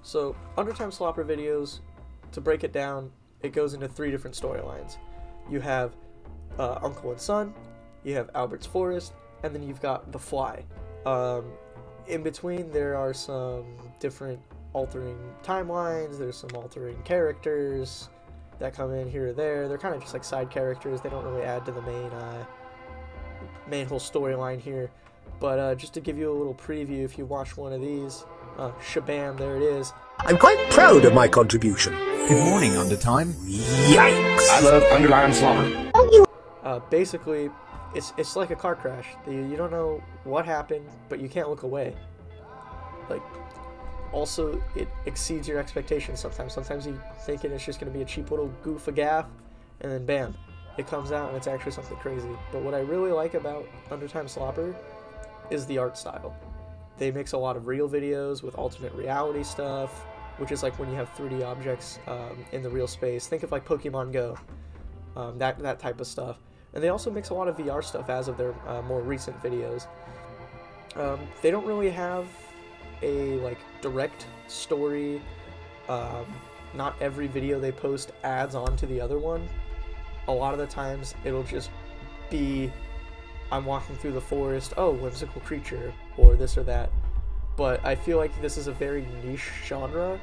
So, Undertime Slopper videos, to break it down, it goes into 3 different storylines. You have Uncle and Son, you have Albert's Forest, and then you've got The Fly. In between, there are some different altering timelines, there's some altering characters that come in here or there. They're kind of just like side characters, they don't really add to the main whole storyline here. But just to give you a little preview, if you watch one of these, shabam, there it is. I'm quite proud of my contribution. Good morning, Undertime. Yikes! I love Undertime Slopper. Basically, it's like a car crash. You don't know what happened, but you can't look away. Like, also, it exceeds your expectations sometimes. Sometimes you thinking it's just going to be a cheap little goof a gaff, and then bam, it comes out and it's actually something crazy. But what I really like about Undertime Slopper is the art style. They mix a lot of real videos with alternate reality stuff, which is like when you have 3D objects in the real space. Think of like Pokemon Go, that type of stuff. And they also mix a lot of VR stuff as of their more recent videos. They don't really have a like direct story. Not every video they post adds on to the other one. A lot of the times it'll just be, I'm walking through the forest, oh, whimsical creature, or this or that. But I feel like this is a very niche genre,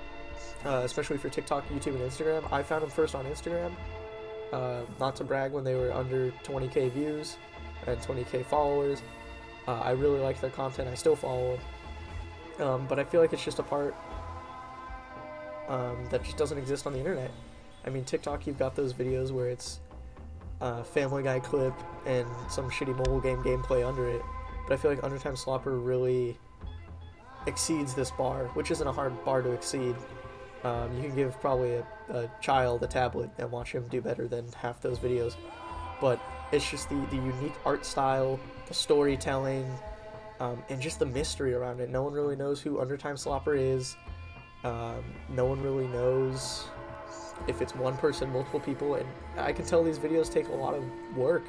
especially for TikTok, YouTube, and Instagram. I found them first on Instagram. Not to brag, when they were under 20k views and 20k followers. I really like their content. I still follow them. But I feel like it's just a part that just doesn't exist on the internet. I mean, TikTok, you've got those videos where it's Family Guy clip and some shitty mobile game gameplay under it. But I feel like Undertime Slopper really exceeds this bar, which isn't a hard bar to exceed. You can give probably a child a tablet and watch him do better than half those videos. But it's just the unique art style, the storytelling, and just the mystery around it. No one really knows who Undertime Slopper is. No one really knows if it's one person, multiple people, and I can tell these videos take a lot of work,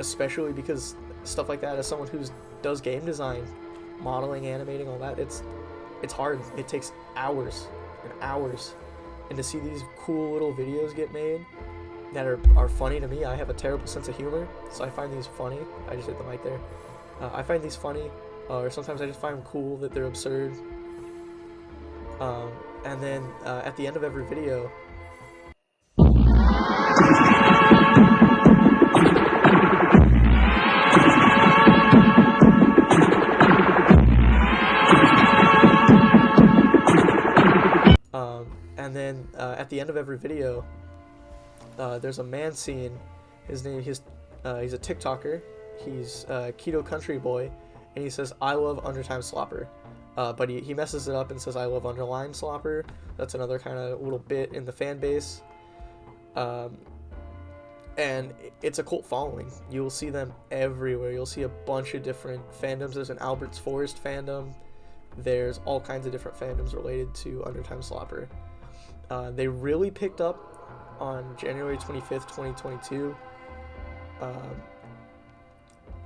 especially because stuff like that, as someone who does game design, modeling, animating, all that, it's hard. It takes hours and hours, and to see these cool little videos get made that are funny to me. I have a terrible sense of humor, so I find these funny. I just hit the mic there. I find these funny, or sometimes I just find them cool that they're absurd. And then at the end of every video, there's a man scene. His name, he's a TikToker. He's Keto Country Boy, and he says, "I love Undertime Slopper." But he messes it up and says, "I love Underline Slopper." That's another kind of little bit in the fan base. And it's a cult following. You'll see them everywhere. You'll see a bunch of different fandoms. There's an Albert's Forest fandom. There's all kinds of different fandoms related to Undertime Slopper. They really picked up on January 25th, 2022.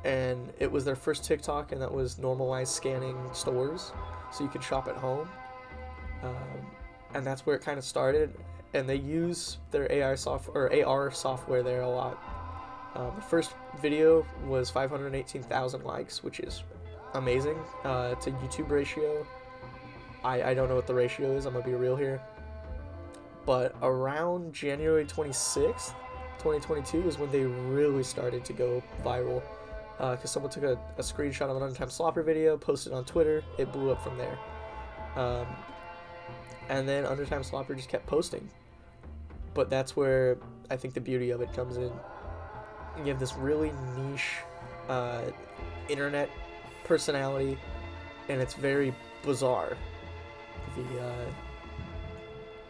And it was their first TikTok, and that was normalized scanning stores so you could shop at home. And that's where it kind of started. And they use their AR software there a lot. The first video was 518,000 likes, which is amazing. It's a YouTube ratio. I don't know what the ratio is, I'm gonna be real here. But around January 26th, 2022 is when they really started to go viral. Because someone took a screenshot of an Undertime Slopper video, posted on Twitter, it blew up from there. And then Undertime Slopper just kept posting. But that's where I think the beauty of it comes in. You have this really niche internet personality, and it's very bizarre.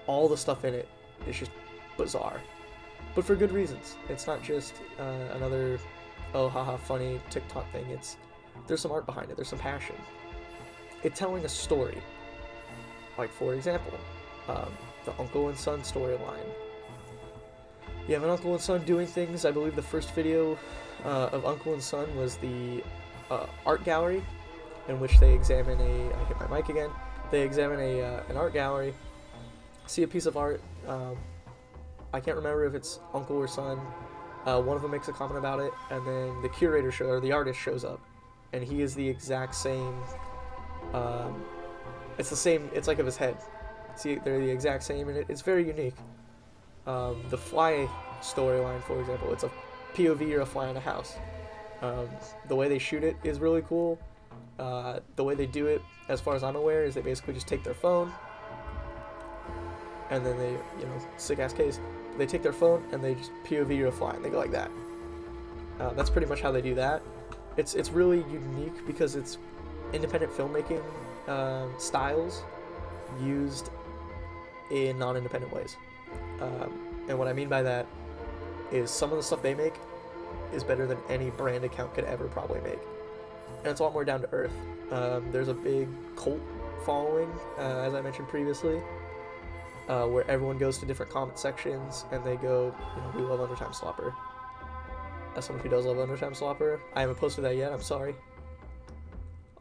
All the stuff in it is just bizarre, but for good reasons. It's not just another oh haha funny TikTok thing. There's some art behind it. There's some passion. It's telling a story. Like, for example, the Uncle and Son storyline. You have an Uncle and Son doing things. I believe the first video of Uncle and Son was the art gallery, in which they examine I hit my mic again. they examine an art gallery, see a piece of art. I can't remember if it's uncle or son. One of them makes a comment about it, and then the curator or the artist shows up, and he is the exact same. It's the same. It's like of his head. See, they're the exact same, and it's very unique. The fly storyline, for example, it's a POV or a fly in a house. The way they shoot it is really cool. The way they do it, as far as I'm aware, is they basically just take their phone, and then they, sick ass case, they take their phone and they just POV or a fly, and they go like that. That's pretty much how they do that. It's really unique because it's independent filmmaking styles used in non-independent ways. And what I mean by that is some of the stuff they make is better than any brand account could ever probably make. And it's a lot more down to earth. There's a big cult following, as I mentioned previously, where everyone goes to different comment sections and they go, we love Undertime Slopper. As someone who does love Undertime Slopper, I haven't posted that yet, I'm sorry.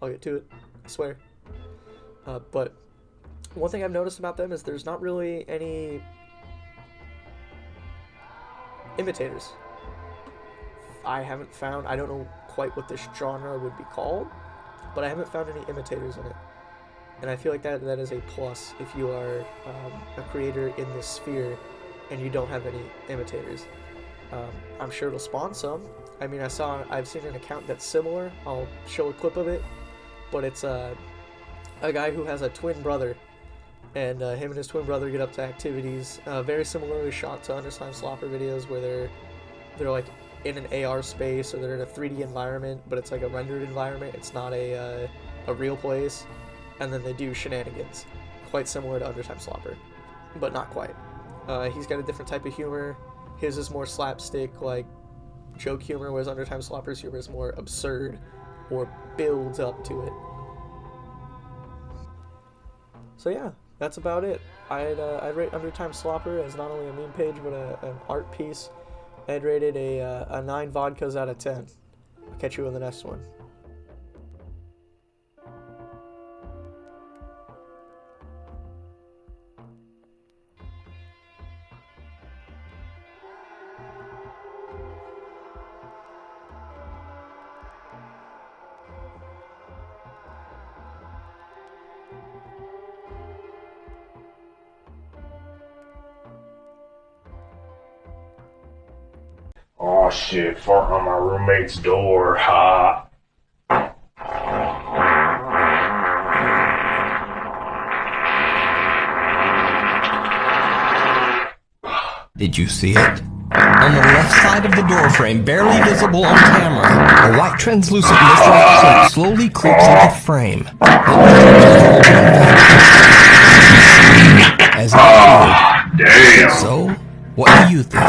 I'll get to it, I swear. But one thing I've noticed about them is there's not really any imitators. I haven't found, I don't know quite what this genre would be called, but I haven't found any imitators in it. And I feel like that is a plus if you are a creator in this sphere and you don't have any imitators. I'm sure it'll spawn some. I mean, I've seen an account that's similar. I'll show a clip of it, but it's a guy who has a twin brother, and him and his twin brother get up to activities very similarly shot to Undertime Slopper videos, where they're like in an AR space, or they're in a 3D environment, but it's like a rendered environment. It's not a real place, and then they do shenanigans, quite similar to Undertime Slopper, but not quite. He's got a different type of humor. His is more slapstick, like joke humor, whereas Undertime Slopper's humor is more absurd or builds up to it. So yeah, that's about it. I'd rate Undertime Slopper as not only a meme page but an art piece. I'd rate it a 9 vodkas out of 10. I'll catch you in the next one. Oh shit, fart on my roommate's door, ha. Did you see it? On the left side of the doorframe, barely visible on camera, a white translucent mist slowly creeps into frame. As it appeared. Damn. So, what do you think?